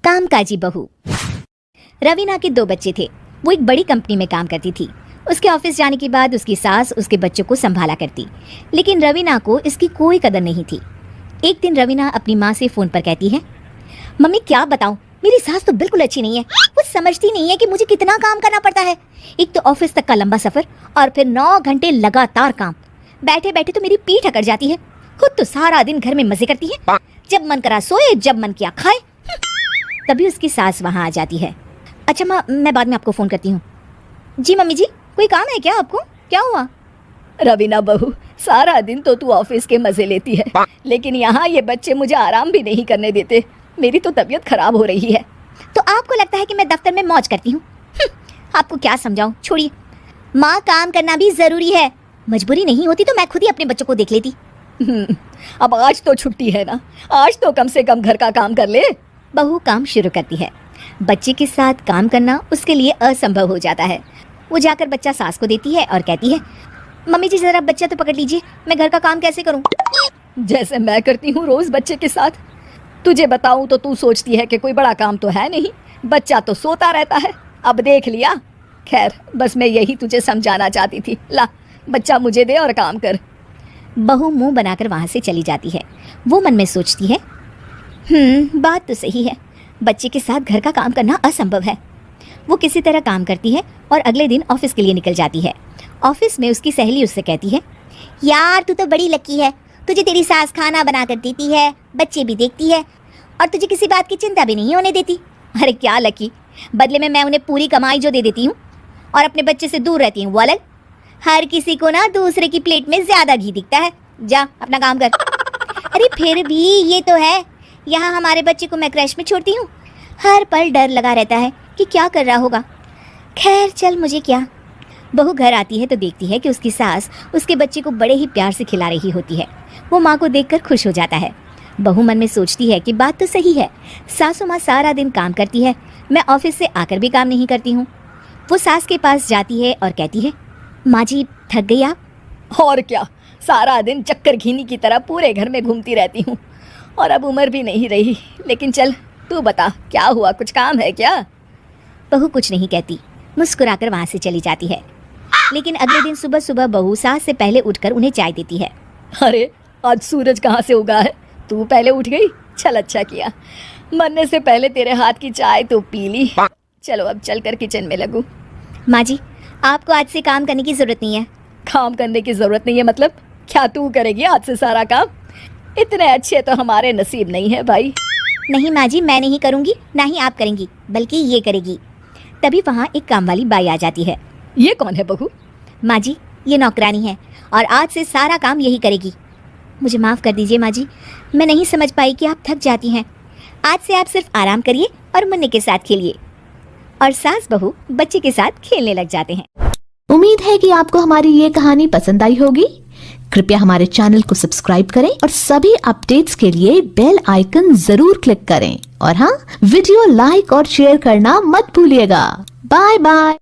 कामकाजी बहू। रवीना के 2 बच्चे थे। वो एक बड़ी कंपनी में काम करती थी। उसके ऑफिस जाने के बाद उसकी सास उसके बच्चों को संभाला करती, लेकिन रवीना को इसकी कोई कदर नहीं थी। एक दिन रवीना अपनी माँ से फ़ोन पर कहती है, मम्मी क्या बताऊँ, मेरी सास तो बिल्कुल अच्छी नहीं है। वो समझती नहीं है कि मुझे कितना काम करना पड़ता है। एक तो ऑफिस तक का लंबा सफ़र और फिर 9 घंटे लगातार काम। बैठे बैठे तो मेरी पीठ अकड़ जाती है। खुद तो सारा दिन घर में मजे करती है, जब मन करा सोए, जब मन किया खाए। तभी उसकी सास वहाँ आ जाती है। अच्छा माँ, मैं बाद में आपको फ़ोन करती हूँ। जी मम्मी जी, कोई काम है क्या आपको? क्या हुआ? रवीना बहू, सारा दिन तो तू ऑफिस के मजे लेती है, लेकिन यहाँ ये बच्चे मुझे आराम भी नहीं करने देते। मेरी तो तबीयत खराब हो रही है। तो आपको लगता है कि मैं दफ्तर में मौज करती हूँ? आपको क्या समझाऊँ, छोड़िए। माँ, काम करना भी ज़रूरी है। मजबूरी नहीं होती तो मैं खुद ही अपने बच्चों को देख लेती। अब आज तो छुट्टी है ना, आज तो कम से कम घर का काम कर ले। बहू काम शुरू करती है। बच्चे के साथ काम करना उसके लिए असंभव हो जाता है। वो जाकर बच्चा सास को देती है और कहती है, मम्मी जी ज़रा बच्चा तो पकड़ लीजिए, मैं घर का काम कैसे करूं? जैसे मैं करती हूँ रोज़ बच्चे के साथ। तुझे बताऊं तो तू सोचती है कि कोई बड़ा काम तो है नहीं, बच्चा तो सोता रहता है। अब देख लिया। खैर, बस मैं यही तुझे समझाना चाहती थी। ला, बच्चा मुझे दे और काम कर। बहू मुंह बनाकर वहाँ से चली जाती है। वो मन में सोचती है, बात तो सही है, बच्चे के साथ घर का काम करना असंभव है। वो किसी तरह काम करती है और अगले दिन ऑफिस के लिए निकल जाती है। ऑफिस में उसकी सहेली उससे कहती है, यार तू तो बड़ी लकी है, तुझे तेरी सास खाना बना कर देती है, बच्चे भी देखती है और तुझे किसी बात की चिंता भी नहीं होने देती। अरे क्या लकी, बदले में मैं उन्हें पूरी कमाई जो दे देती हूँ और अपने बच्चे से दूर रहती हूँ, वो अलग। हर किसी को ना दूसरे की प्लेट में ज़्यादा घी दिखता है। जा अपना काम कर। अरे फिर भी ये तो है, यहाँ हमारे बच्चे को मैं क्रैश में छोड़ती हूँ, हर पल डर लगा रहता है कि क्या कर रहा होगा। खैर चल, मुझे क्या। बहू घर आती है तो देखती है कि उसकी सास उसके बच्चे को बड़े ही प्यार से खिला रही होती है। वो माँ को देखकर खुश हो जाता है। बहू मन में सोचती है कि बात तो सही है, सासू माँ सारा दिन काम करती है, मैं ऑफिस से आकर भी काम नहीं करती हूँ। वो सास के पास जाती है और कहती है, माँ जी थक गई आप? और क्या, सारा दिन चक्कर घीनी की तरह पूरे घर में घूमती रहती हूँ और अब उम्र भी नहीं रही। लेकिन चल तू बता, क्या हुआ, कुछ काम है क्या? बहू कुछ नहीं कहती, मुस्कुराकर वहाँ से चली जाती है। लेकिन अगले दिन सुबह सुबह बहू सास से पहले उठकर उन्हें चाय देती है। अरे आज सूरज कहाँ से उगा है, तू पहले उठ गई? चल अच्छा किया, मरने से पहले तेरे हाथ की चाय तो पी ली। चलो अब चलकर किचन में लगूं। माँ जी, आपको आज से काम करने की ज़रूरत नहीं है। काम करने की ज़रूरत नहीं है मतलब? क्या तू करेगी आज से सारा काम? इतने अच्छे तो हमारे नसीब नहीं है भाई। नहीं माँ जी, मैं नहीं करूँगी, ना ही आप करेंगी, बल्कि ये करेगी। तभी वहाँ एक काम वाली बाई आ जाती है। ये कौन है बहू? माँ जी, ये नौकरानी है और आज से सारा काम यही करेगी। मुझे माफ़ कर दीजिए माँ जी, मैं नहीं समझ पाई कि आप थक जाती हैं। आज से आप सिर्फ आराम करिए और मुन्ने के साथ खेलिए। और सास बहू बच्चे के साथ खेलने लग जाते हैं। उम्मीद है कि आपको हमारी ये कहानी पसंद आई होगी। कृपया हमारे चैनल को सब्सक्राइब करें और सभी अपडेट्स के लिए बेल आइकन जरूर क्लिक करें। और हाँ, वीडियो लाइक और शेयर करना मत भूलिएगा। Bye bye.